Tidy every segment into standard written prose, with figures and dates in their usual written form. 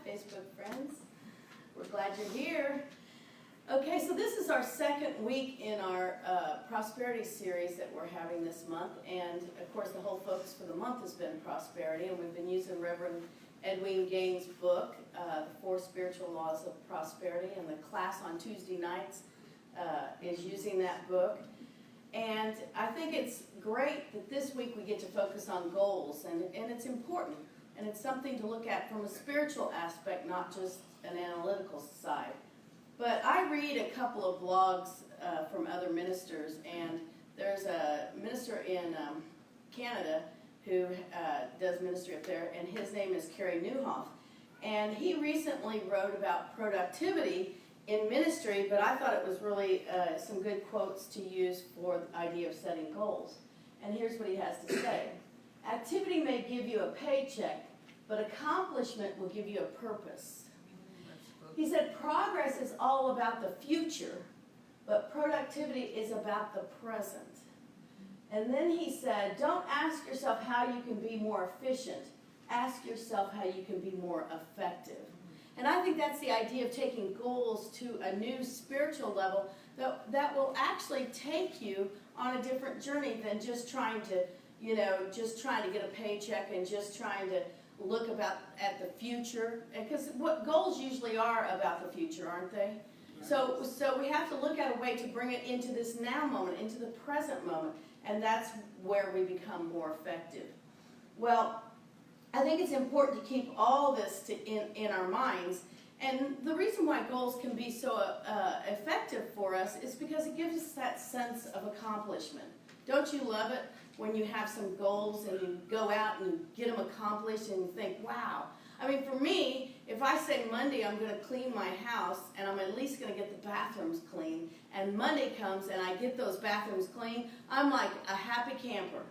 Facebook friends. We're glad you're here. Okay, so this is our second week in our prosperity series that we're having this month, and of course the whole focus for the month has been prosperity, and we've been using Rev Edwene Gaines' book, The Four Spiritual Laws of Prosperity, and the class on Tuesday nights is using that book. And I think it's great that this week we get to focus on goals, and it's important, and it's something to look at from a spiritual aspect, not just an analytical side. But I read a couple of blogs from other ministers, and there's a minister in Canada who does ministry up there, and his name is Kerry Newhoff. And he recently wrote about productivity in ministry, but I thought it was really some good quotes to use for the idea of setting goals. And here's what he has to say. Activity may give you a paycheck, but accomplishment will give you a purpose. He said progress is all about the future, but productivity is about the present. And then he said, don't ask yourself how you can be more efficient. Ask yourself how you can be more effective. And I think that's the idea of taking goals to a new spiritual level that will actually take you on a different journey than just trying to, just trying to get a paycheck and just trying to look at the future. Because what goals usually are about the future, aren't they? So we have to look at a way to bring it into this now moment, into the present moment, and that's where we become more effective. Well, I think it's important to keep all this in our minds, and the reason why goals can be so effective for us is because it gives us that sense of accomplishment. Don't you love it when you have some goals and you go out and you get them accomplished and you think, wow. I mean, for me, if I say Monday I'm going to clean my house and I'm at least going to get the bathrooms clean, and Monday comes and I get those bathrooms clean, I'm like a happy camper.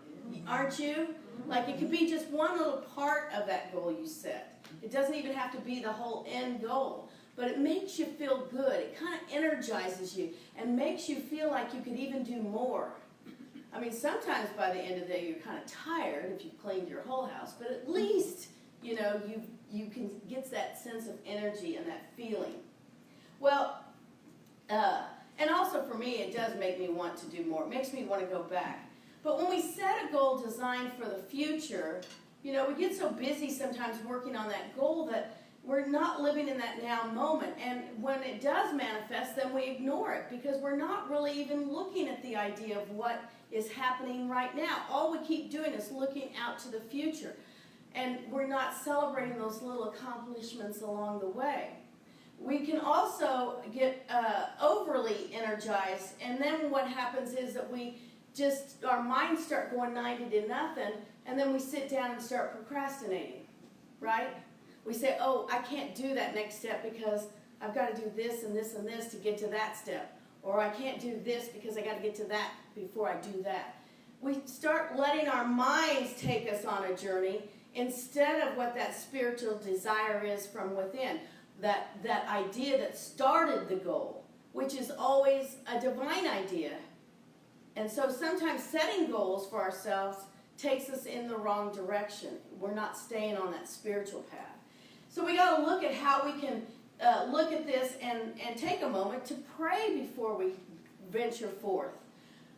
Aren't you? Like, it could be just one little part of that goal you set. It doesn't even have to be the whole end goal. But it makes you feel good. It kind of energizes you and makes you feel like you could even do more. I mean, sometimes by the end of the day you're kind of tired if you've cleaned your whole house, but at least, you can get that sense of energy and that feeling. Well, and also for me, it does make me want to do more. It makes me want to go back. But when we set a goal designed for the future, we get so busy sometimes working on that goal that we're not living in that now moment. And when it does manifest, then we ignore it because we're not really even looking at the idea of what is happening right now. All we keep doing is looking out to the future. And we're not celebrating those little accomplishments along the way. We can also get overly energized, and then what happens is that our minds start going 90 to nothing, and then we sit down and start procrastinating, right? We say, oh, I can't do that next step because I've got to do this and this and this to get to that step. Or I can't do this because I got to get to that before I do that. We start letting our minds take us on a journey instead of what that spiritual desire is from within. That idea that started the goal, which is always a divine idea. And so sometimes setting goals for ourselves takes us in the wrong direction. We're not staying on that spiritual path. So we got to look at how we can look at this and take a moment to pray before we venture forth.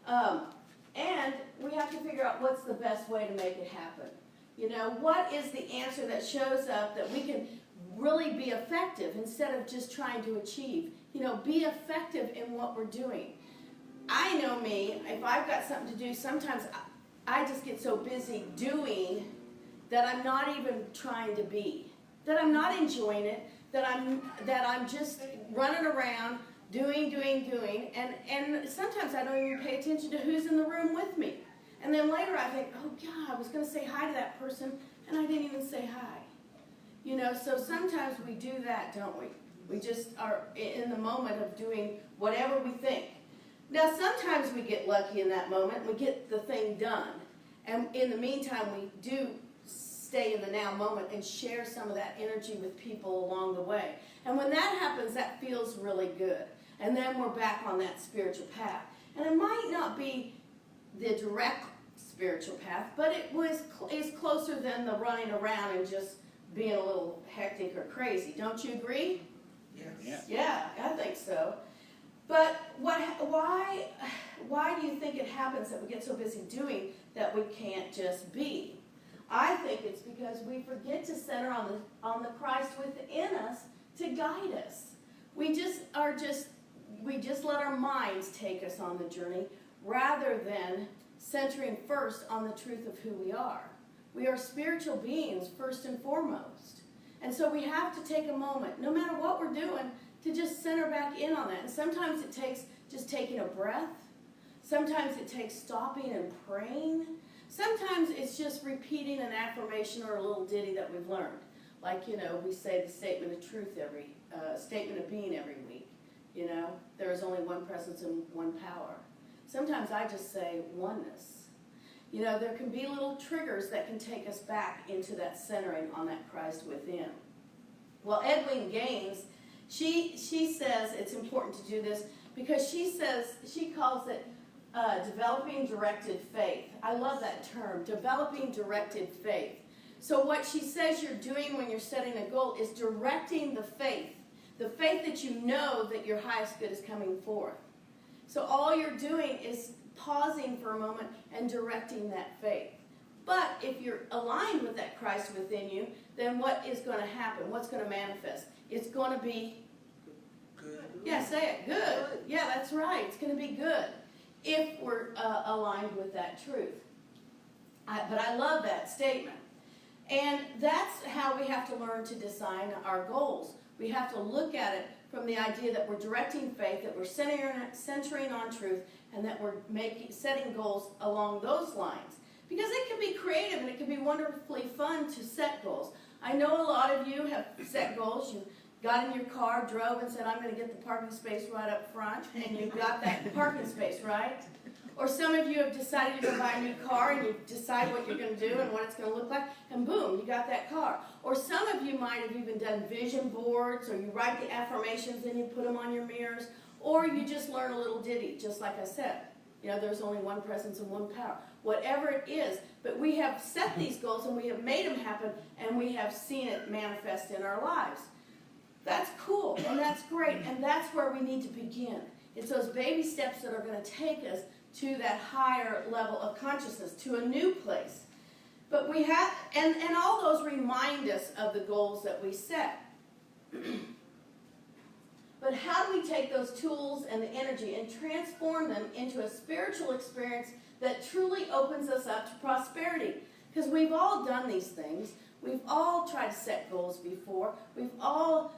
And we have to figure out what's the best way to make it happen. What is the answer that shows up that we can really be effective instead of just trying to achieve? Be effective in what we're doing. I know me, if I've got something to do, sometimes I just get so busy doing that I'm not even trying to be, that I'm not enjoying it, that I'm just running around doing, and sometimes I don't even pay attention to who's in the room with me. And then later I think, oh God, I was going to say hi to that person, and I didn't even say hi. So sometimes we do that, don't we? We just are in the moment of doing whatever we think. Now, sometimes we get lucky in that moment. We get the thing done. And in the meantime, we do stay in the now moment and share some of that energy with people along the way. And when that happens, that feels really good. And then we're back on that spiritual path. And it might not be the direct spiritual path, but it is closer than the running around and just being a little hectic or crazy. Don't you agree? Yes. Yeah, I think so. But why do you think it happens that we get so busy doing that we can't just be? I think it's because we forget to center on the Christ within us to guide us. We just let our minds take us on the journey rather than centering first on the truth of who we are. We are spiritual beings first and foremost. And so we have to take a moment, no matter what we're doing, to just center back in on that. And sometimes it takes just taking a breath. Sometimes it takes stopping and praying. Sometimes it's just repeating an affirmation or a little ditty that we've learned. Like, we say the statement of truth statement of being every week. There is only one presence and one power. Sometimes I just say oneness. There can be little triggers that can take us back into that centering on that Christ within. Well, Edwene Gaines, she says it's important to do this because she calls it developing directed faith. I love that term, developing directed faith. So what she says you're doing when you're setting a goal is directing the faith that you know that your highest good is coming forth. So all you're doing is pausing for a moment and directing that faith. But if you're aligned with that Christ within you, then what is going to happen? What's going to manifest? It's going to be good. Yeah, say it. Good. Yeah, that's right. It's going to be good if we're aligned with that truth. But I love that statement. And that's how we have to learn to design our goals. We have to look at it from the idea that we're directing faith, that we're centering on truth, and that we're setting goals along those lines. Because it can be creative and it can be wonderfully fun to set goals. I know a lot of you have set goals. You got in your car, drove, and said, I'm going to get the parking space right up front, and you got that parking space, right? Or some of you have decided you're going to buy a new car, and you decide what you're going to do and what it's going to look like, and boom, you got that car. Or some of you might have even done vision boards, or you write the affirmations and you put them on your mirrors, or you just learn a little ditty, just like I said. There's only one presence and one power. Whatever it is, but we have set these goals, and we have made them happen, and we have seen it manifest in our lives. That's cool, and that's great, and that's where we need to begin. It's those baby steps that are going to take us to that higher level of consciousness, to a new place. But we have, and all those remind us of the goals that we set. But how do we take those tools and the energy and transform them into a spiritual experience that truly opens us up to prosperity? Because we've all done these things. We've all tried to set goals before. We've all,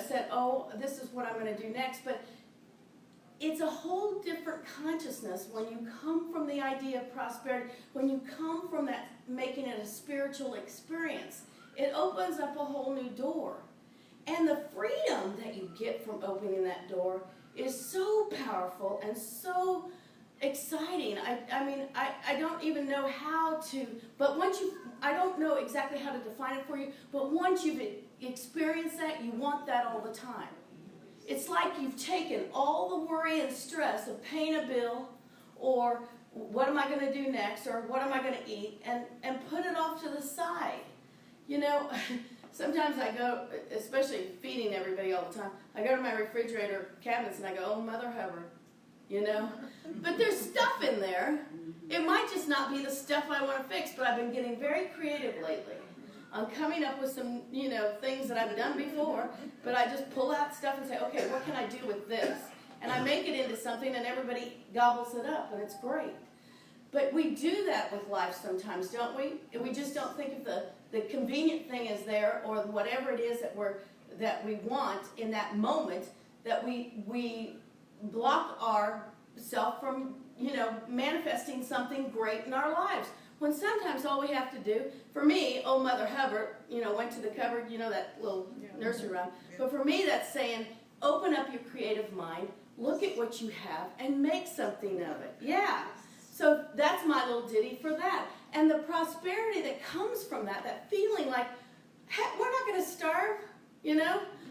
said, oh, this is what I'm going to do next. But it's a whole different consciousness when you come from the idea of prosperity, when you come from that, making it a spiritual experience. It opens up a whole new door. And the freedom that you get from opening that door is so powerful and so exciting. I don't even know how to, but I don't know exactly how to define it for you, but once you've experienced that, you want that all the time. It's like you've taken all the worry and stress of paying a bill, or what am I going to do next, or what am I going to eat, and put it off to the side. Sometimes I go, especially feeding everybody all the time, I go to my refrigerator cabinets and I go, oh, Mother Hubbard, But there's stuff in there. It might just not be the stuff I want to fix, but I've been getting very creative lately. I'm coming up with some, things that I've done before, but I just pull out stuff and say, okay, what can I do with this? And I make it into something and everybody gobbles it up, and it's great. But we do that with life sometimes, don't we? We just don't think if the convenient thing is there, or whatever it is that we want in that moment, that we block ourselves from, manifesting something great in our lives. When sometimes all we have to do, for me, oh, Mother Hubbard, went to the cupboard, that little nursery rhyme. But for me, that's saying, open up your creative mind, look at what you have, and make something of it. Yeah. So that's my little ditty for that. And the prosperity that comes from that feeling like, heck, we're not going to starve,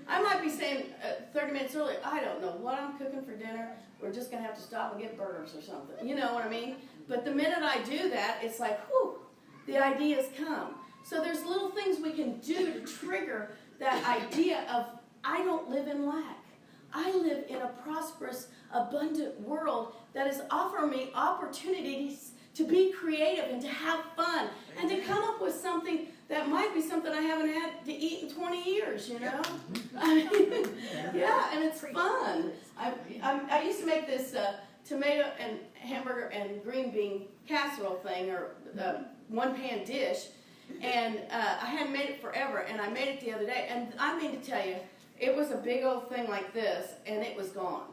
I might be saying 30 minutes earlier, I don't know what I'm cooking for dinner. We're just going to have to stop and get burgers or something. You know what I mean? But the minute I do that, it's like, whew, the ideas come. So there's little things we can do to trigger that idea of, I don't live in lack. I live in a prosperous, abundant world that is offering me opportunities to be creative and to have fun and to come up with something that might be something I haven't had to eat in 20 years, you know? I mean, yeah, and it's fun. I used to make this tomato and hamburger and green bean casserole thing, or one-pan dish, and I hadn't made it forever, and I made it the other day, and I mean to tell you, it was a big old thing like this, and it was gone.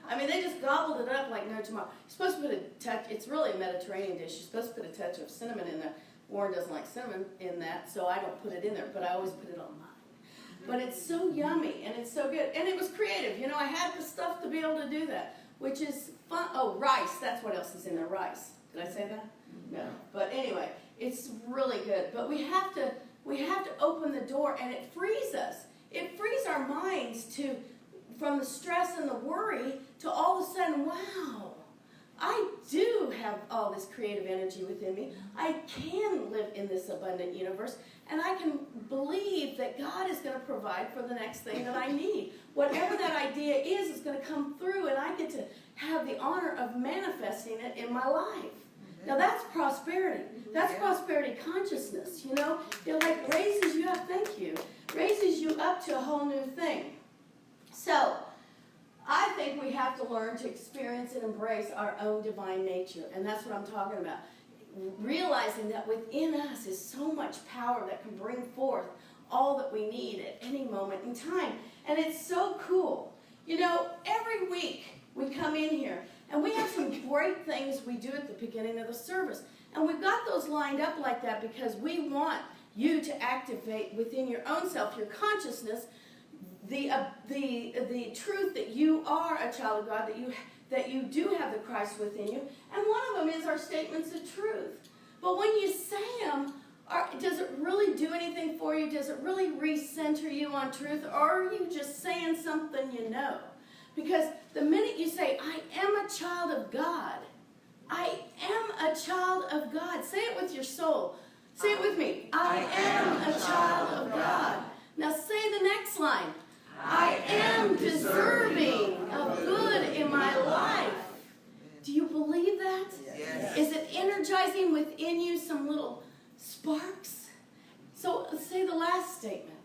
I mean, they just gobbled it up like no tomorrow. You're supposed to put a touch, it's really a Mediterranean dish, you're supposed to put a touch of cinnamon in there. Warren doesn't like cinnamon in that, so I don't put it in there, but I always put it on mine. But it's so yummy, and it's so good, and it was creative. You know, I had the stuff to be able to do that, which is fun. Oh, rice, that's what else is in there, rice. Did I say that? No. But anyway, it's really good. But we have to open the door, and it frees us. It frees our minds from the stress and the worry to all of a sudden, wow, I do have all this creative energy within me. I can live in this abundant universe, and I can believe that God is going to provide for the next thing that I need. Whatever that idea is going to come through, and I get to have the honor of manifesting it in my life. Now that's prosperity. That's prosperity consciousness, you know? It like raises you up, thank you, raises you up to a whole new thing. So, I think we have to learn to experience and embrace our own divine nature, and that's what I'm talking about. Realizing that within us is so much power that can bring forth all that we need at any moment in time, and it's so cool. You know, every week we come in here, and we have some great things we do at the beginning of the service, and we've got those lined up like that because we want you to activate within your own self, your consciousness, the truth that you are a child of God, that you do have the Christ within you. And one of them is our statements of truth. But when you say them, does it really do anything for you? Does it really recenter you on truth? Or are you just saying something you know? Because the minute you say, I am a child of God, I am a child of God. Say it with your soul. Say it with me. I am a child of God. Now say the next line. I am deserving of good in my life. Do you believe that? Yes. Is it energizing within you some little sparks? So say the last statement.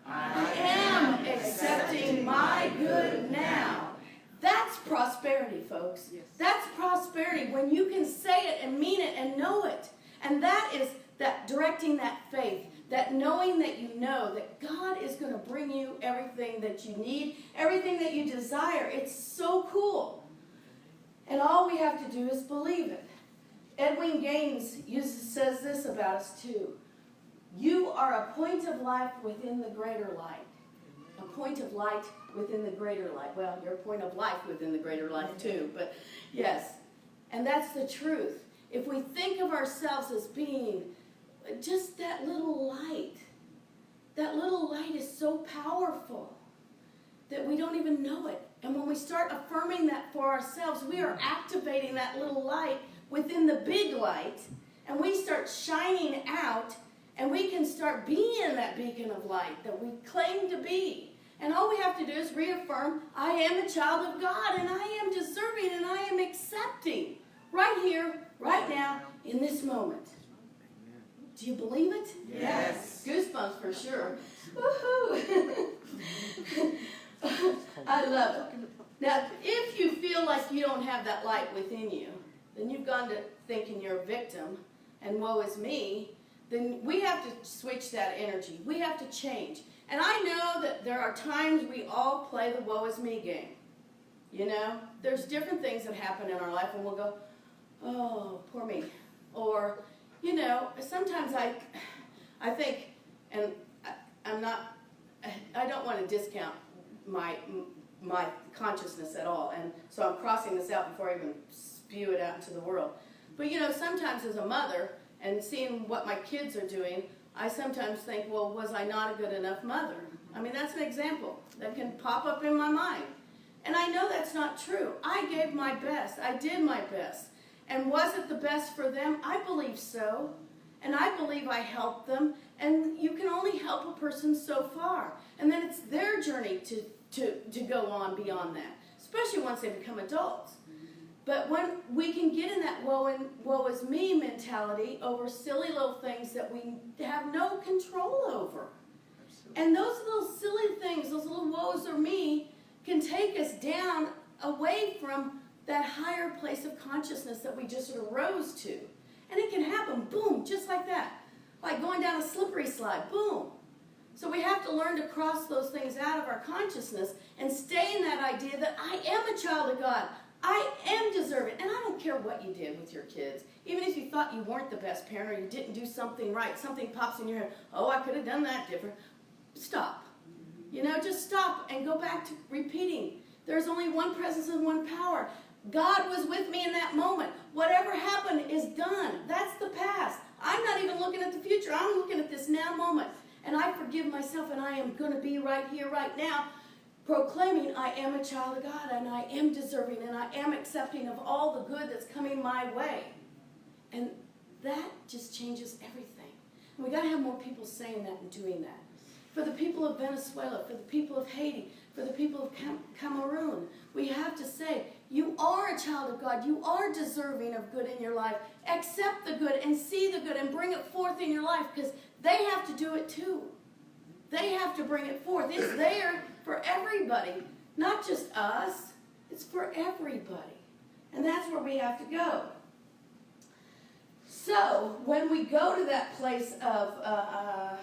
I am accepting my good now. That's prosperity, folks. Yes. That's prosperity when you can say it and mean it and know it. And that is that directing that faith. That knowing that you know that God is going to bring you everything that you need, everything that you desire. It's so cool. And all we have to do is believe it. Edwene Gaines says this about us too. You are a point of life within the greater light. A point of light within the greater light. Well, you're a point of life within the greater life too, but yes. And that's the truth. If we think of ourselves as being just that little light is so powerful that we don't even know it. And when we start affirming that for ourselves, we are activating that little light within the big light, and we start shining out, and we can start being that beacon of light that we claim to be. And all we have to do is reaffirm, I am a child of God, and I am deserving, and I am accepting right here, right now, in this moment. Do you believe it? Yes. Goosebumps for sure. Woohoo! I love it. Now, if you feel like you don't have that light within you, then you've gone to thinking you're a victim, and woe is me, then we have to switch that energy. We have to change. And I know that there are times we all play the woe is me game. You know? There's different things that happen in our life, and we'll go, oh, poor me. Or, you know, sometimes I think, and I don't want to discount my consciousness at all, and so I'm crossing this out before I even spew it out into the world. But you know, sometimes as a mother, and seeing what my kids are doing, I sometimes think, well, was I not a good enough mother? I mean, that's an example that can pop up in my mind. And I know that's not true. I gave my best. I did my best. And was it the best for them? I believe so. And I believe I helped them, and you can only help a person so far. And then it's their journey to go on beyond that, especially once they become adults. But when we can get in that woe is me mentality over silly little things that we have no control over. Absolutely. And those little silly things, those little woes are me, can take us down away from that higher place of consciousness that we just sort of rose to. And it can happen, boom, just like that. Like going down a slippery slide, boom. So we have to learn to cross those things out of our consciousness and stay in that idea that I am a child of God. I am deserving. And I don't care what you did with your kids. Even if you thought you weren't the best parent or you didn't do something right, something pops in your head, oh, I could have done that different. Stop. Just stop and go back to repeating. There's only one presence and one power. God was with me in that moment. Whatever happened is done. That's the past. I'm not even looking at the future. I'm looking at this now moment. And I forgive myself, and I am going to be right here, right now, proclaiming I am a child of God, and I am deserving, and I am accepting of all the good that's coming my way. And that just changes everything. And we got to have more people saying that and doing that. For the people of Venezuela, for the people of Haiti, for the people of Cameroon, we have to say, you are a child of God. You are deserving of good in your life. Accept the good and see the good and bring it forth in your life, because they have to do it too. They have to bring it forth. It's there for everybody, not just us. It's for everybody. And that's where we have to go. So when we go to that place of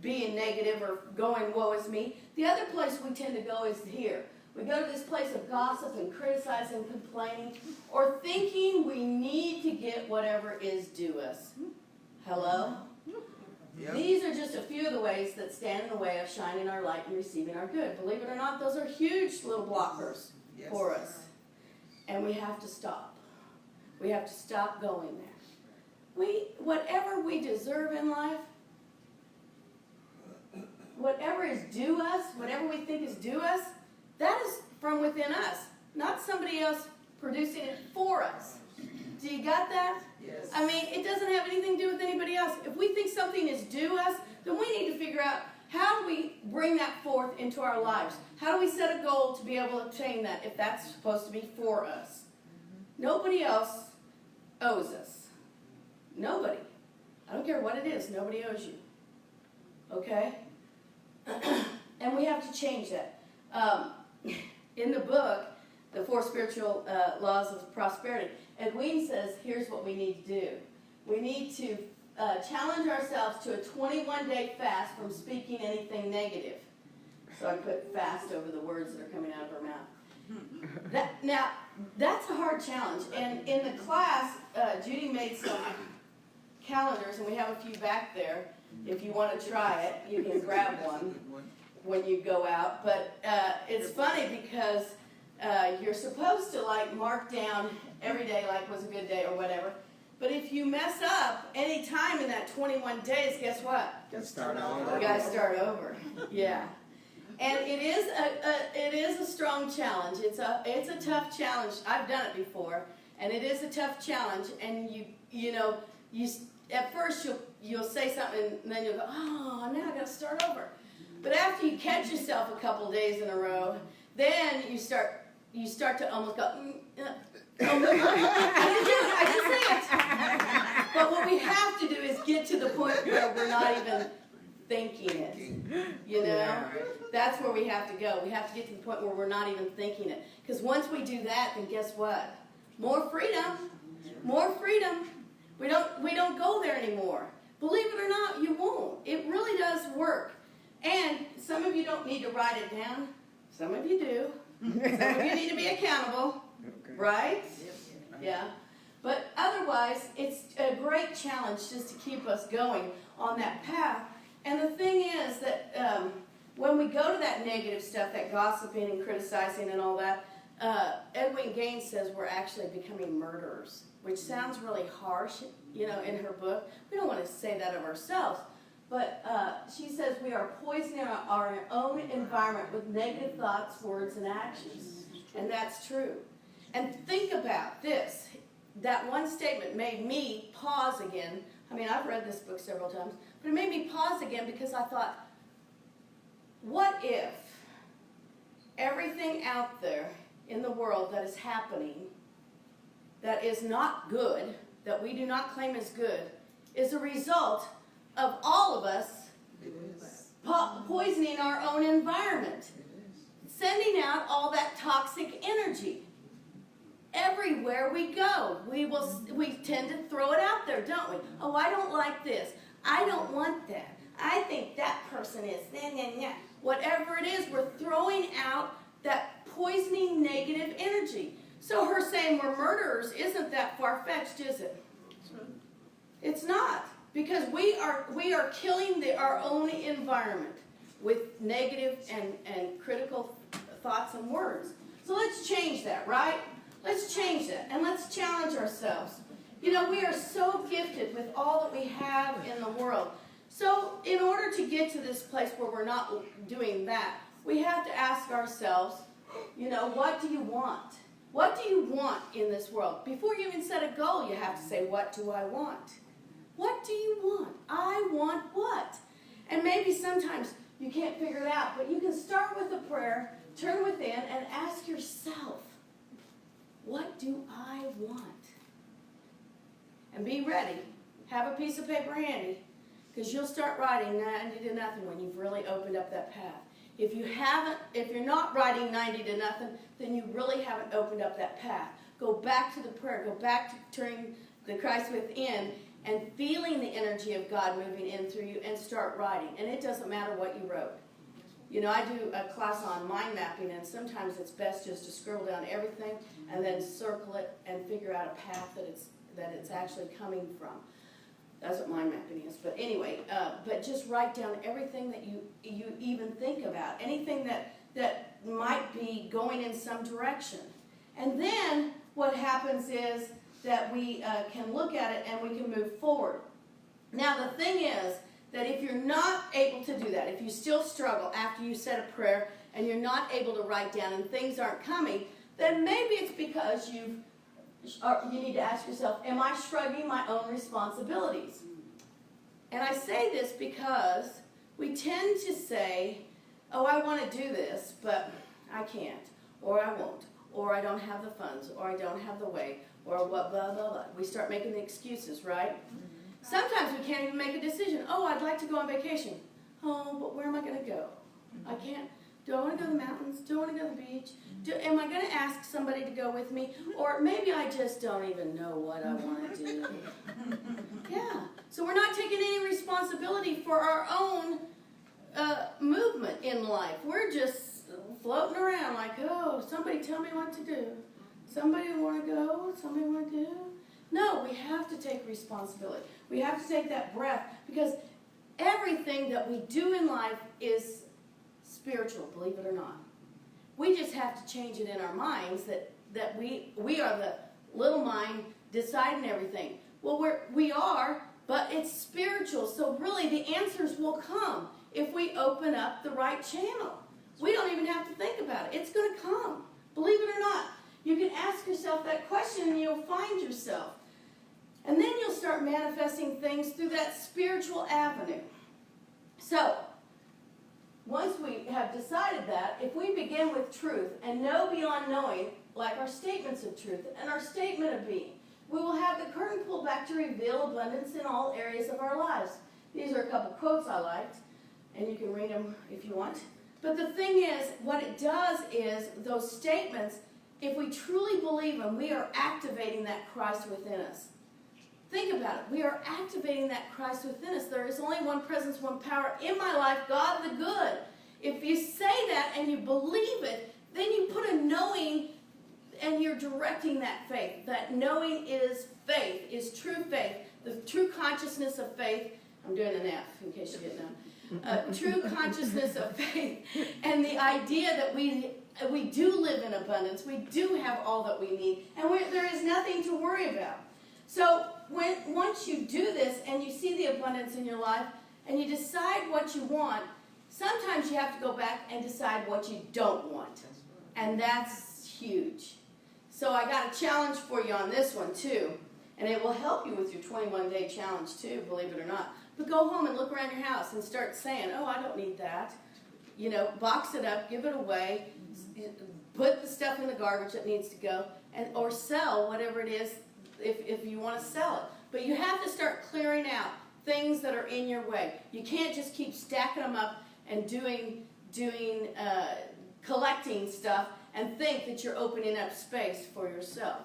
being negative or going woe is me, the other place we tend to go is here. We go to this place of gossip and criticizing, complaining, or thinking we need to get whatever is due us. Hello? Yep. These are just a few of the ways that stand in the way of shining our light and receiving our good. Believe it or not, those are huge little blockers for us. And we have to stop. We have to stop going there. Whatever we deserve in life, whatever is due us, whatever we think is due us, that is from within us, not somebody else producing it for us. Do you got that? Yes. I mean, it doesn't have anything to do with anybody else. If we think something is due us, then we need to figure out how do we bring that forth into our lives. How do we set a goal to be able to obtain that if that's supposed to be for us? Nobody else owes us. Nobody. I don't care what it is. Nobody owes you. Okay? And we have to change that. In the book, The Four Spiritual Laws of Prosperity, Edwene says, here's what we need to do. We need to challenge ourselves to a 21-day fast from speaking anything negative. So I put fast over the words that are coming out of her mouth. Now, that's a hard challenge. And in the class, Judy made some calendars, and we have a few back there. If you want to try it, you can grab one when you go out. But it's funny because you're supposed to mark down every day was a good day or whatever. But if you mess up any time in that 21 days, guess what? You gotta start over. Yeah. And it is a strong challenge. It's a tough challenge. I've done it before, and it is a tough challenge. And you at first you'll say something, and then you'll go, oh, now I gotta start over. But after you catch yourself a couple days in a row, then you start to almost go, I didn't say it. But what we have to do is get to the point where we're not even thinking it. That's where we have to go. We have to get to the point where we're not even thinking it. Because once we do that, then guess what? More freedom. More freedom. We don't go there anymore. Believe it or not, you won't. It really does work. And some of you don't need to write it down. Some of you do. Some of you need to be accountable. Right? Yeah. But otherwise, it's a great challenge just to keep us going on that path. And the thing is that when we go to that negative stuff, that gossiping and criticizing and all that, Edwene Gaines says we're actually becoming murderers, which sounds really harsh, in her book. We don't want to say that of ourselves. But she says we are poisoning our own environment with negative thoughts, words, and actions. And that's true. And think about this. That one statement made me pause again I mean, I've read this book several times, but it made me pause again because I thought, what if everything out there in the world that is happening that is not good, that we do not claim as good, is a result of all of us poisoning our own environment, sending out all that toxic energy. Everywhere we go, we tend to throw it out there, don't we? Oh, I don't like this. I don't want that. I think that person is, whatever it is, we're throwing out that poisoning negative energy. So her saying we're murderers isn't that far-fetched, is it? It's not, because we are killing our own environment with negative and critical thoughts and words. So let's change that, right? Let's change that, and let's challenge ourselves. You know, we are so gifted with all that we have in the world. So in order to get to this place where we're not doing that, we have to ask ourselves, you know, what do you want? What do you want in this world? Before you even set a goal, you have to say, what do I want? What do you want? I want what? And maybe sometimes you can't figure it out, but you can start with a prayer, turn within, and ask yourself, what do I want? And be ready. Have a piece of paper handy, because you'll start writing 90 to nothing when you've really opened up that path. If you're not writing 90 to nothing, then you really haven't opened up that path. Go back to the prayer. Go back to turning the Christ within and feeling the energy of God moving in through you, and start writing. And it doesn't matter what you wrote. You know, I do a class on mind mapping, and sometimes it's best just to scribble down everything and then circle it and figure out a path that it's actually coming from. That's what mind mapping is. But anyway, but just write down everything that you even think about, anything that might be going in some direction. And then what happens is that we can look at it and we can move forward. Now the thing is that if you're not able to do that, if you still struggle after you said a prayer and you're not able to write down and things aren't coming, then maybe it's because you need to ask yourself, am I shrugging my own responsibilities? And I say this because we tend to say, oh, I want to do this, but I can't, or I won't, or I don't have the funds, or I don't have the way, or what, blah, blah, blah. We start making the excuses, right? Sometimes we can't even make a decision. Oh, I'd like to go on vacation. Oh, but where am I going to go? I can't. Do I want to go to the mountains? Do I want to go to the beach? Am I going to ask somebody to go with me? Or maybe I just don't even know what I want to do. Yeah. So we're not taking any responsibility for our own movement in life. We're just floating around like, oh, somebody tell me what to do. Somebody want to go? Somebody want to do? No, we have to take responsibility. We have to take that breath, because everything that we do in life is spiritual, believe it or not. We just have to change it in our minds that we are the little mind deciding everything. Well, we are, but it's spiritual. So really the answers will come if we open up the right channel. We don't even have to think about it. It's going to come. Believe it or not. You can ask yourself that question and you'll find yourself. And then you'll start manifesting things through that spiritual avenue. So, once we have decided that, if we begin with truth and know beyond knowing, like our statements of truth and our statement of being, we will have the curtain pulled back to reveal abundance in all areas of our lives. These are a couple quotes I liked, and you can read them if you want. But the thing is, what it does is, those statements, if we truly believe them, we are activating that Christ within us. Think about it. We are activating that Christ within us. There is only one presence, one power in my life, God the good. If you say that and you believe it, then you put a knowing and you're directing that faith. That knowing is faith, is true faith. The true consciousness of faith. I'm doing an F in case you didn't know. True consciousness of faith. And the idea that we do live in abundance. We do have all that we need. And there is nothing to worry about. So once you do this and you see the abundance in your life and you decide what you want, sometimes you have to go back and decide what you don't want. And that's huge. So I got a challenge for you on this one too. And it will help you with your 21-day challenge too, believe it or not. But go home and look around your house and start saying, oh, I don't need that. You know, box it up, give it away, put the stuff in the garbage that needs to go, and or sell whatever it is if you want to sell it. But you have to start clearing out things that are in your way. You can't just keep stacking them up and collecting stuff and think that you're opening up space for yourself.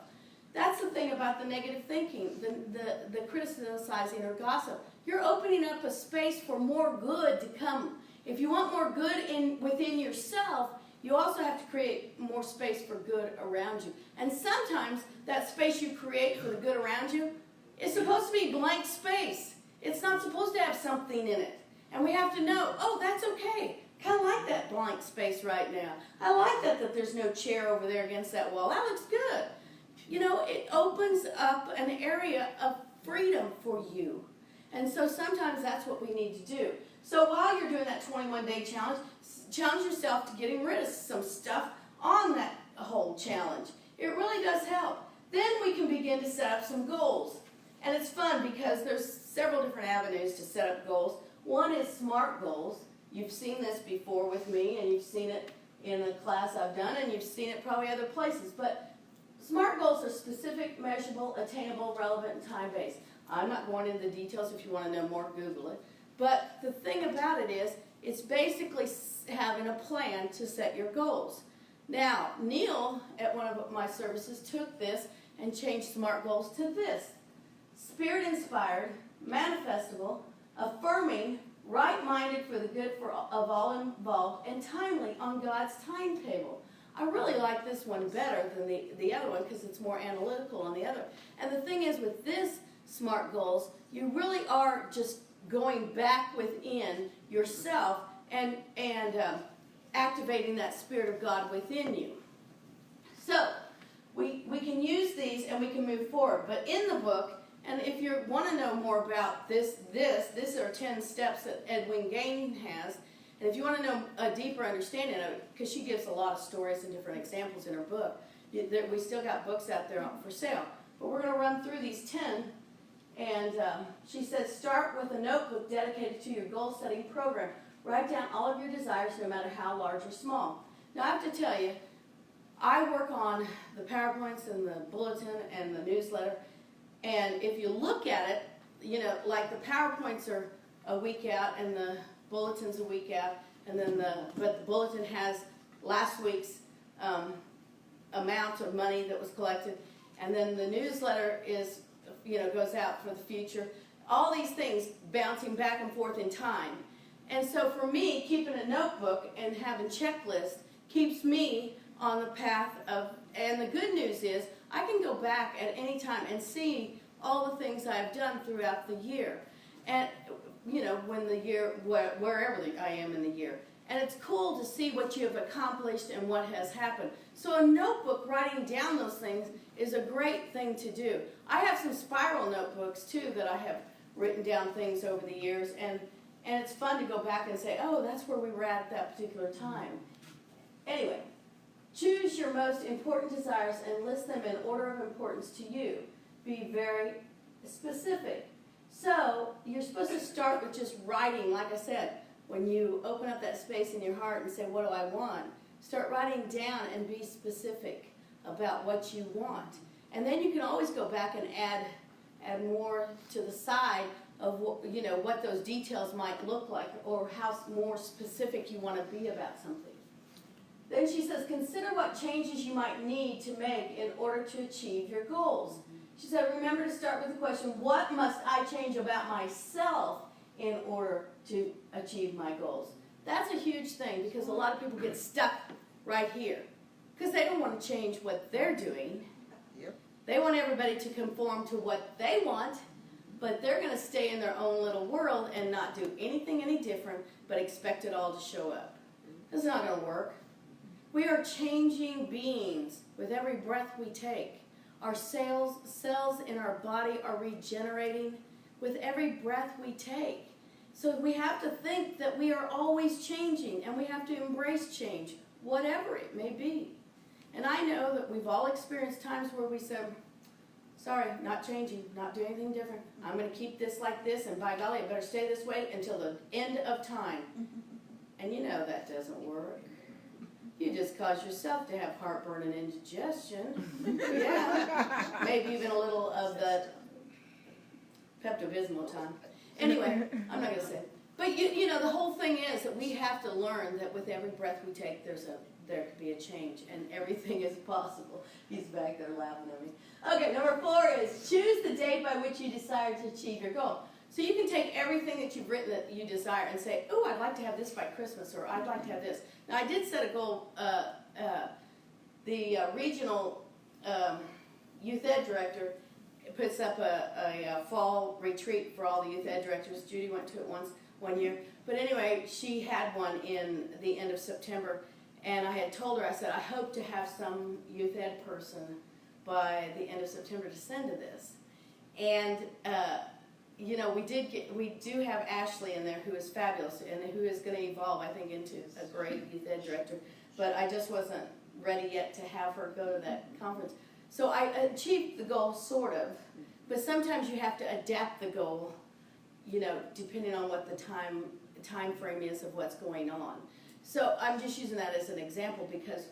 That's the thing about the negative thinking, the criticizing or gossip. You're opening up a space for more good to come. If you want more good within yourself, you also have to create more space for good around you. And sometimes that space you create for the good around you is supposed to be blank space. It's not supposed to have something in it. And we have to know, oh, that's okay. Kind of like that blank space right now. I like that there's no chair over there against that wall. That looks good. You know, it opens up an area of freedom for you. And so sometimes that's what we need to do. So while you're doing that 21-day challenge yourself to getting rid of some stuff on that whole challenge. It really does help. Then we can begin to set up some goals. And it's fun because there's several different avenues to set up goals. One is SMART goals. You've seen this before with me, and you've seen it in the class I've done, and you've seen it probably other places. But SMART goals are specific, measurable, attainable, relevant, and time-based. I'm not going into the details. If you want to know more, Google it. But the thing about it is, it's basically having a plan to set your goals. Now, Neil, at one of my services, took this and changed SMART goals to this. Spirit-inspired, manifestible, affirming, right-minded for the good of all involved, and timely on God's timetable. I really like this one better than the other one because it's more analytical on the other. And the thing is, with this SMART goals, you really are just going back within yourself and activating that Spirit of God within you. So, we can use these and we can move forward. But in the book, and if you want to know more about these are 10 steps that Edwene Gaines has. And if you want to know a deeper understanding of it, because she gives a lot of stories and different examples in her book, we still got books out there for sale. But we're going to run through these 10. And she says, start with a notebook dedicated to your goal-setting program. Write down all of your desires, no matter how large or small. Now, I have to tell you, I work on the PowerPoints and the bulletin and the newsletter. And if you look at it, you know, like the PowerPoints are a week out and the bulletin's a week out. And then but the bulletin has last week's amount of money that was collected. And then the newsletter is, you know, goes out for the future. All these things bouncing back and forth in time. And so for me, keeping a notebook and having checklists keeps me on the path of, and the good news is, I can go back at any time and see all the things I've done throughout the year. And, you know, when the year, wherever I am in the year. And it's cool to see what you have accomplished and what has happened. So a notebook, writing down those things, is a great thing to do. I have some spiral notebooks, too, that I have written down things over the years. And it's fun to go back and say, oh, that's where we were at that particular time. Anyway, choose your most important desires and list them in order of importance to you. Be very specific. So you're supposed to start with just writing, like I said. When you open up that space in your heart and say, what do I want? Start writing down and be specific about what you want. And then you can always go back and add more to the side of what those details might look like, or how more specific you want to be about something. Then she says, consider what changes you might need to make in order to achieve your goals. She said, remember to start with the question, what must I change about myself in order to achieve my goals? That's a huge thing, because a lot of people get stuck right here because they don't want to change what they're doing. Yep. They want everybody to conform to what they want, but they're going to stay in their own little world and not do anything any different, but expect it all to show up. It's not going to work. We are changing beings with every breath we take. Our cells in our body are regenerating with every breath we take. So we have to think that we are always changing, and we have to embrace change, whatever it may be. And I know that we've all experienced times where we said, Sorry, not changing, not doing anything different. I'm going to keep this like this, and by golly, it better stay this way until the end of time. And you know that doesn't work. You just cause yourself to have heartburn and indigestion. Yeah. Maybe even a little of the Pepto-Bismol time. Anyway, I'm not going to say it. But you know, the whole thing is that we have to learn that with every breath we take, there could be a change, and everything is possible. He's back there laughing at me. Okay, number 4 is choose the date by which you desire to achieve your goal. So you can take everything that you've written that you desire and say, oh, I'd like to have this by Christmas, or I'd like to have this. Now, I did set a goal. The regional youth ed director puts up a fall retreat for all the youth ed directors. Judy went to it one year. But anyway, she had one in the end of September. And I had told her, I said, I hope to have some youth ed person by the end of September to send to this. And, you know, we do have Ashley in there, who is fabulous and who is going to evolve, I think, into a great youth ed director. But I just wasn't ready yet to have her go to that conference. So I achieved the goal, sort of. But sometimes you have to adapt the goal, you know, depending on what the time frame is of what's going on. So I'm just using that as an example because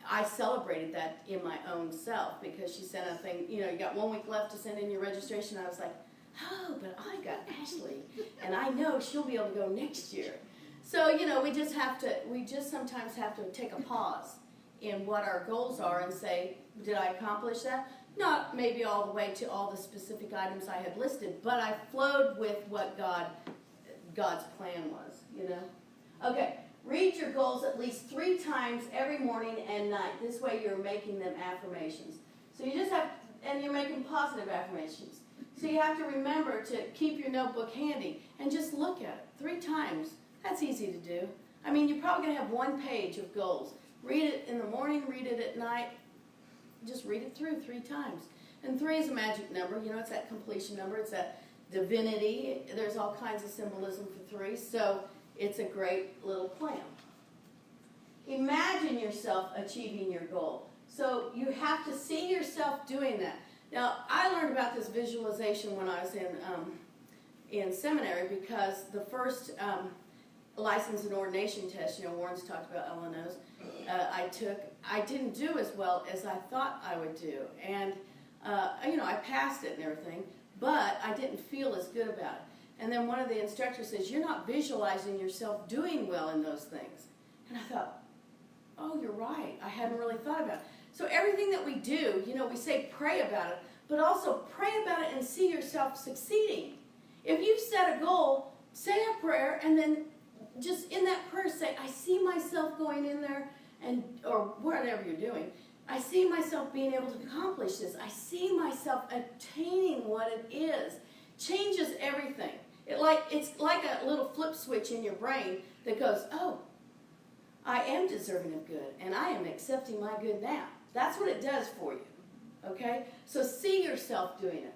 I celebrated that in my own self, because she sent a thing, you know, you got 1 week left to send in your registration. I was like, oh, but I got Ashley, and I know she'll be able to go next year. So, you know, we just sometimes have to take a pause in what our goals are and say, did I accomplish that? Not maybe all the way to all the specific items I had listed, but I flowed with what God's plan was, you know? Okay. Read your goals at least 3 times every morning and night. This way you're making them affirmations. So you just have, and you're making positive affirmations. So you have to remember to keep your notebook handy and just look at it 3 times. That's easy to do. I mean, you're probably going to have 1 page of goals. Read it in the morning, read it at night. Just read it through 3 times. And 3 is a magic number. You know, it's that completion number. It's that divinity. There's all kinds of symbolism for 3. So it's a great little plan. Imagine yourself achieving your goal. So you have to see yourself doing that. Now, I learned about this visualization when I was in seminary, because the first license and ordination test, you know, Warren's talked about LNOs, I didn't do as well as I thought I would do. And, you know, I passed it and everything, but I didn't feel as good about it. And then one of the instructors says, you're not visualizing yourself doing well in those things. And I thought, oh, you're right. I hadn't really thought about it. So everything that we do, you know, we say pray about it, but also pray about it and see yourself succeeding. If you've set a goal, say a prayer, and then just in that prayer say, I see myself going in there, and or whatever you're doing. I see myself being able to accomplish this. I see myself attaining what it is. Changes everything. It's like a little flip switch in your brain that goes, oh, I am deserving of good, and I am accepting my good now. That's what it does for you, okay? So see yourself doing it.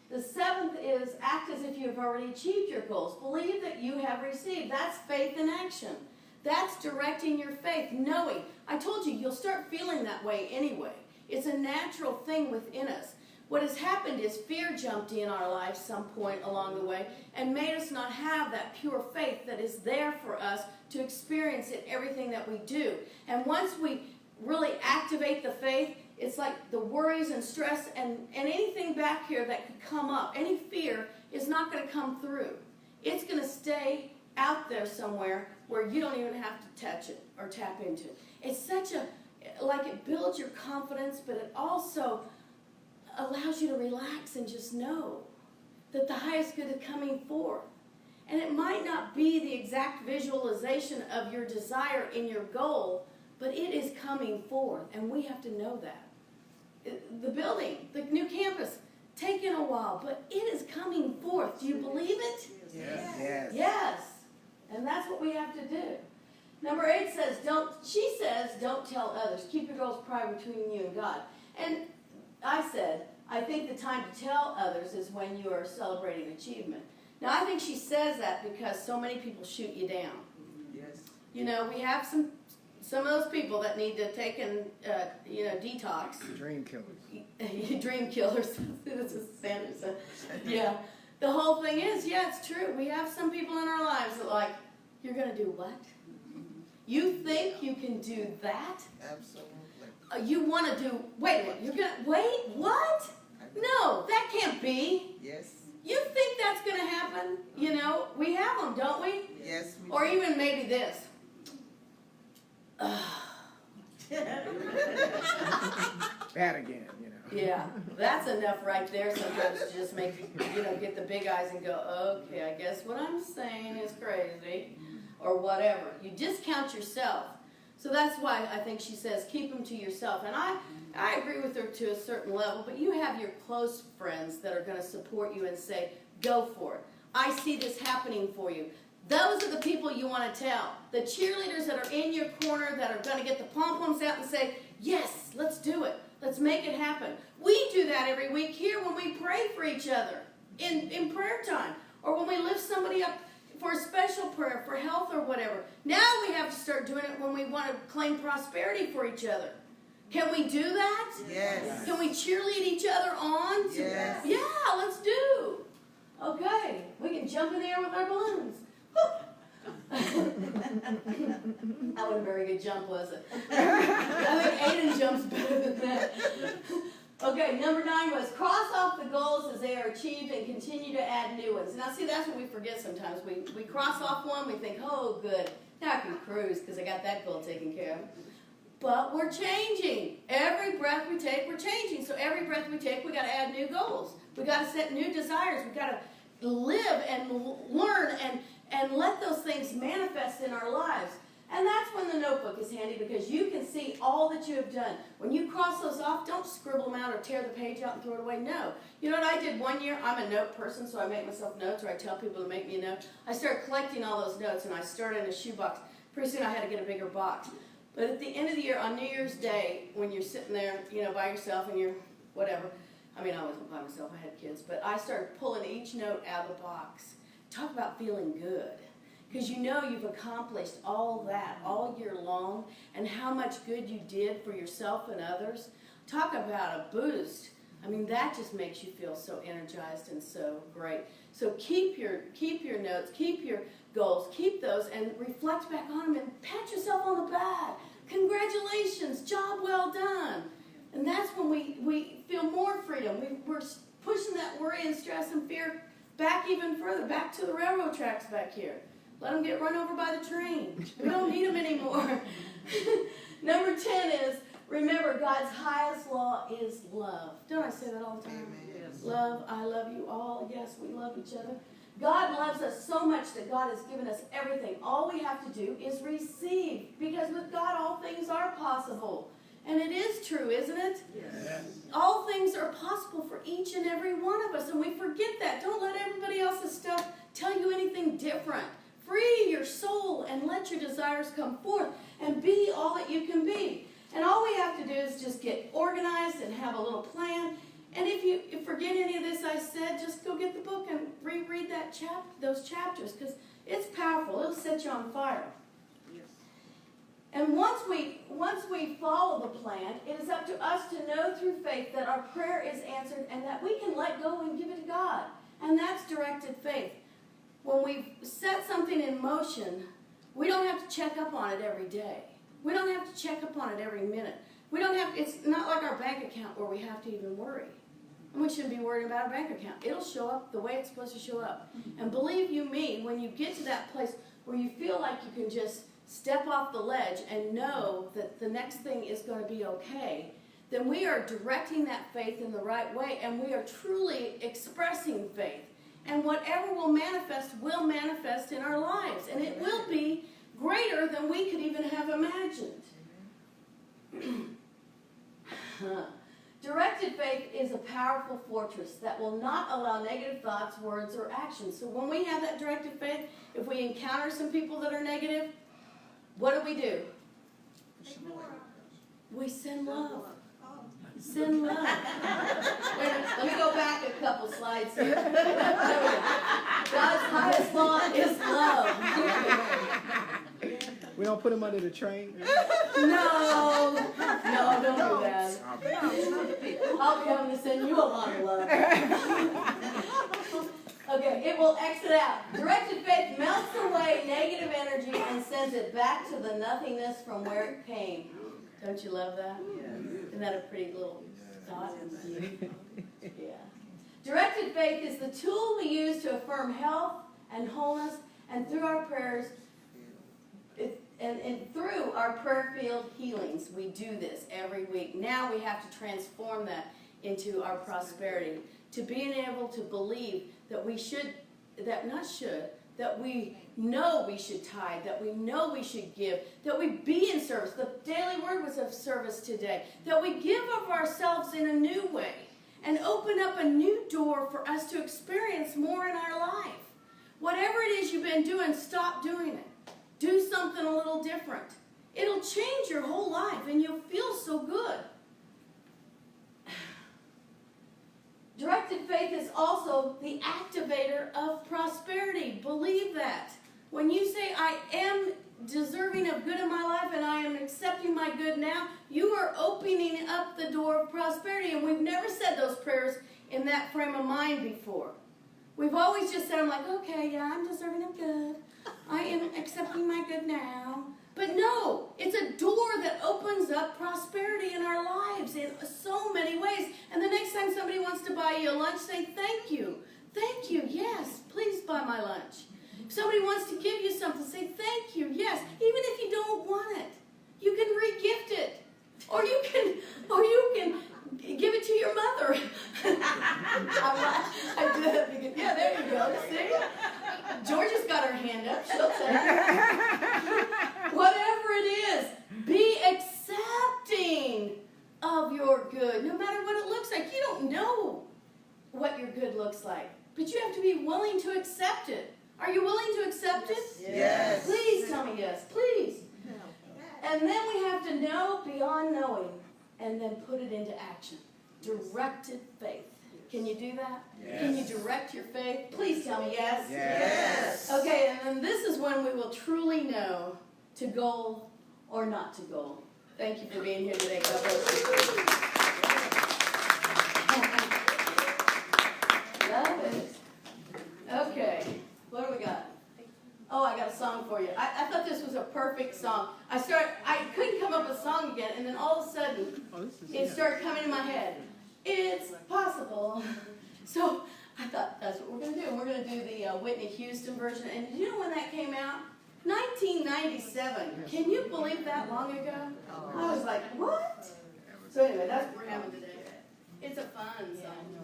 The 7th is act as if you have already achieved your goals. Believe that you have received. That's faith in action. That's directing your faith, knowing. I told you, you'll start feeling that way anyway. It's a natural thing within us. What has happened is fear jumped in our lives some point along the way and made us not have that pure faith that is there for us to experience in everything that we do. And once we really activate the faith, it's like the worries and stress and anything back here that could come up, any fear is not going to come through. It's going to stay out there somewhere where you don't even have to touch it or tap into it. It's such like it builds your confidence, but it also allows you to relax and just know that the highest good is coming forth. And it might not be the exact visualization of your desire in your goal, but it is coming forth, and we have to know that. The building, the new campus, taking a while, but it is coming forth. Do you believe it? Yes. Yes. Yes. And that's what we have to do. Number 8 says, don't tell others. Keep your goals private between you and God. And I said, I think the time to tell others is when you are celebrating achievement. Now, I think she says that because so many people shoot you down. Yes. You know, we have some some of those people that need to take and, detox. Dream killers. Dream killers. This is Sanders. Yeah. The whole thing is, yeah, it's true. We have some people in our lives that like, you're going to do what? You think you can do that? Absolutely. You want to do, wait, what? No, that can't be. Yes. You think that's going to happen? You know, we have them, don't we? Yes. We Or do. even maybe this. Bad again, you know. Yeah, that's enough right there sometimes to just make, get the big eyes and go, okay, I guess what I'm saying is crazy, or whatever. You discount yourself. So that's why I think she says, keep them to yourself. And I agree with her to a certain level, but you have your close friends that are going to support you and say, go for it. I see this happening for you. Those are the people you want to tell. The cheerleaders that are in your corner that are going to get the pom-poms out and say, yes, let's do it. Let's make it happen. We do that every week here when we pray for each other in prayer time, or when we lift somebody up for a special prayer for health or whatever. Now we have to start doing it when we want to claim prosperity for each other. Can we do that? Yes. Can we cheerlead each other on? Yes. Yeah, let's do. Okay, we can jump in the air with our balloons. That wasn't a very good jump, was it? I think Aiden jumps better than that. Okay, number 9 was cross off the goals as they are achieved and continue to add new ones. Now, see, that's what we forget sometimes. We cross off one, we think, oh, good, now I can cruise because I got that goal taken care of. But we're changing. Every breath we take, we're changing. So every breath we take, we got to add new goals. We got to set new desires. We got to live and learn and let those things manifest in our lives. And that's when the notebook is handy because you can see all that you have done. When you cross those off, don't scribble them out or tear the page out and throw it away. No. You know what I did one year? I'm a note person, so I make myself notes or I tell people to make me a note. I started collecting all those notes and I started in a shoebox. Pretty soon I had to get a bigger box. But at the end of the year, on New Year's Day, when you're sitting there, by yourself and you're whatever. I mean, I wasn't by myself. I had kids. But I started pulling each note out of the box. Talk about feeling good. Because you've accomplished all that all year long and how much good you did for yourself and others. Talk about a boost. I mean, that just makes you feel so energized and so great. So keep your notes, keep your goals, keep those and reflect back on them and pat yourself on the back. Congratulations, job well done. And that's when we feel more freedom. We're pushing that worry and stress and fear back even further, back to the railroad tracks back here. Let them get run over by the train. We don't need them anymore. Number 10 is, remember, God's highest law is love. Don't I say that all the time? Amen. Yes. Love, I love you all. Yes, we love each other. God loves us so much that God has given us everything. All we have to do is receive. Because with God, all things are possible. And it is true, isn't it? Yes. All things are possible for each and every one of us. And we forget that. Don't let everybody else's stuff tell you anything different. Free your soul and let your desires come forth and be all that you can be. And all we have to do is just get organized and have a little plan. And if you forget any of this I said, just go get the book and reread those chapters because it's powerful. It'll set you on fire. Yes. And once we follow the plan, it is up to us to know through faith that our prayer is answered and that we can let go and give it to God. And that's directed faith. When we set something in motion, we don't have to check up on it every day. We don't have to check up on it every minute. It's not like our bank account where we have to even worry. And we shouldn't be worried about our bank account. It'll show up the way it's supposed to show up. And believe you me, when you get to that place where you feel like you can just step off the ledge and know that the next thing is going to be okay, then we are directing that faith in the right way and we are truly expressing faith. And whatever will manifest in our lives. And it will be greater than we could even have imagined. Directed faith is a powerful fortress that will not allow negative thoughts, words, or actions. So when we have that directed faith, if we encounter some people that are negative, what do? We send love. Send love. Wait, let me go back a couple slides here. God's highest law is love. We don't put them under the train. No, don't do that. I'll be having to send you a lot of love. Okay, it will exit out. Directed faith melts away negative energy and sends it back to the nothingness from where it came. Don't you love that? Isn't that a pretty little thought? Yeah. Directed faith is the tool we use to affirm health and wholeness, and through our prayers, and through our prayer-filled healings, we do this every week. Now we have to transform that into our prosperity, to being able to believe that we that we know we should tithe, that we know we should give, that we be in service. The daily word was of service today. That we give of ourselves in a new way and open up a new door for us to experience more in our life. Whatever it is you've been doing, stop doing it. Do something a little different. It'll change your whole life and you'll feel so good. Directed faith is also the activator of prosperity. Believe that. When you say, I am deserving of good in my life and I am accepting my good now, you are opening up the door of prosperity. And we've never said those prayers in that frame of mind before. We've always just said, I'm like, okay, yeah, I'm deserving of good. I am accepting my good now. But no, it's a door that opens up prosperity in our lives in so many ways. And the next time somebody wants to buy you a lunch, say thank you. Thank you, yes, please buy my lunch. If somebody wants to give you something, say thank you, yes. Even if you don't want it, you can re-gift it. Or you can give it to your mother. I did because, yeah, there you go. See? Georgia's got her hand up. She'll take it. Whatever it is, be accepting of your good, no matter what it looks like. You don't know what your good looks like, but you have to be willing to accept it. Are you willing to accept it? Yes. Please tell me yes. Please. And then we have to know beyond knowing and then put it into action. Directed faith. Can you do that? Yes. Can you direct your faith? Please tell me yes. Yes. Okay, and then this is when we will truly know to goal or not to goal. Thank you for being here today. God bless you. Love it. Okay, what do we got? Oh, I got a song for you. I thought this was a perfect song. I couldn't come up with a song again, and then all of a sudden, it started coming in my head. It's possible. So I thought that's what we're going to do. And we're going to do the Whitney Houston version. And did you know when that came out? 1997. Can you believe that long ago? I was like, what? So anyway, that's what we're having today. It's a fun song.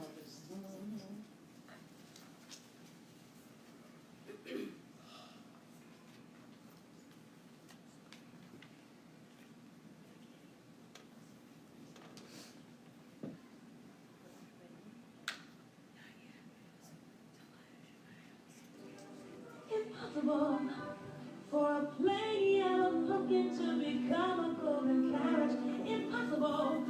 Impossible for a plain yellow pumpkin to become a golden carriage. Impossible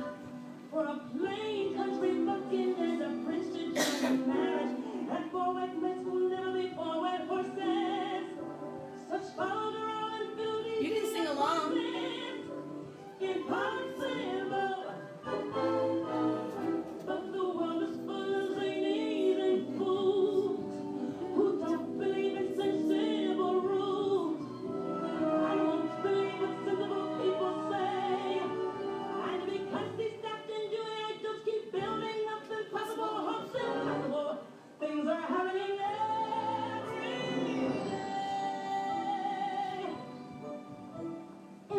for a plain country bumpkin and a prince to join marriage. And four white mice will never be four white horses. Such powder and beauty. You can sing along. Impossible. But the world is full of zanies and fools who don't believe in sensible rules. I won't believe what sensible people say. And because they stopped in doing it, I just keep building up impossible hopes. Impossible things are happening every day.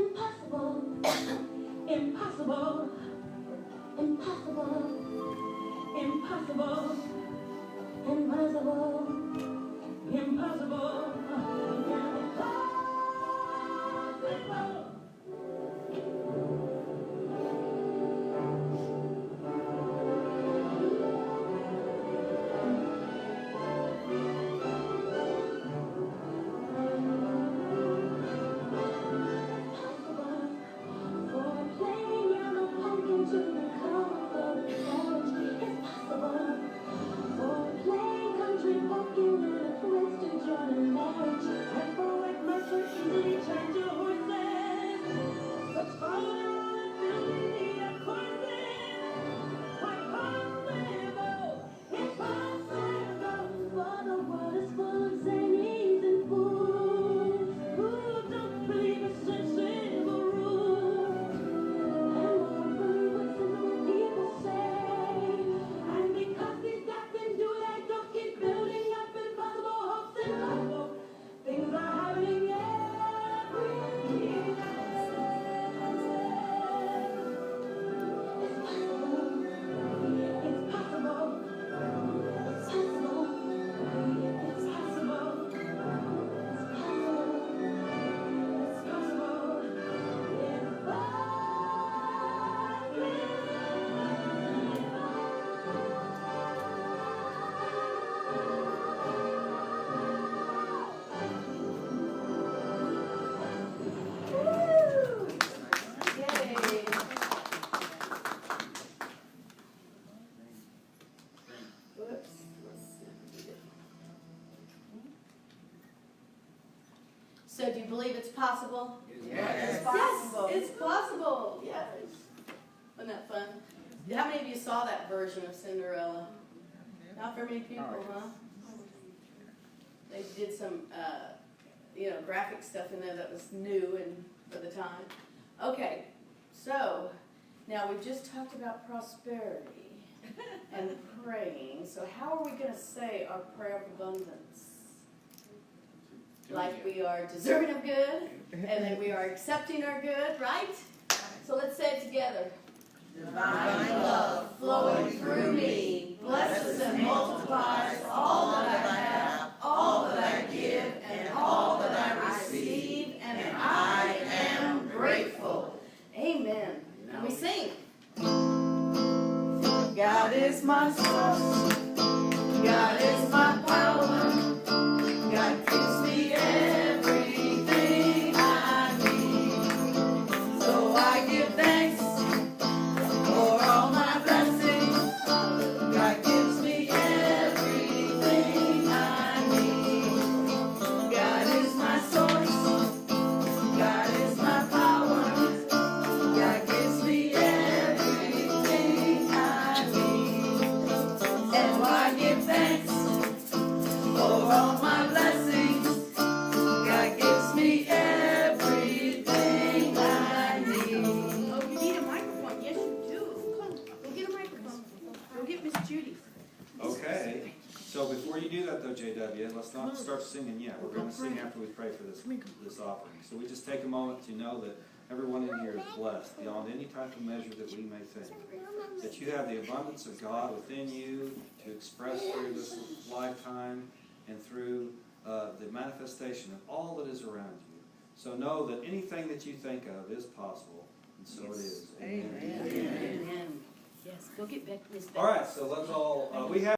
believe it's possible? Yes. It's possible. Yes, it's possible. Yes. Wasn't that fun? How many of you saw that version of Cinderella? Not very many people, huh? They did some, graphic stuff in there that was new and for the time. Okay, so now we've just talked about prosperity and praying. So how are we going to say our prayer of abundance? Like we are deserving of good, and that we are accepting our good, right? So let's say it together. Divine love Flowing through me, blesses and multiplies all that I have, all that I give, and all that I receive, and I am grateful. Amen. And we sing. God is my source. God is my power. God gives me everything I need. So I give thanks for all my blessings. God gives me everything I need. God is my source. God is my power. God gives me everything I need. And I give thanks for all my blessings. God gives me everything I need. Oh, you need a microphone. Yes, you do. Come, go get a microphone. Go get Miss Judy. Okay, so before you do that though, JW, let's not start singing yet. We're going to sing after we pray for this offering. So we just take a moment to know that everyone in here is blessed beyond any type of measure that we may think. That you have the abundance of God within you to express through this lifetime and through the manifestation of all that is around you. So know that anything that you think of is possible, and so it is. Amen. Amen. Yes, go get Miss Becky. All right, so let's all, we have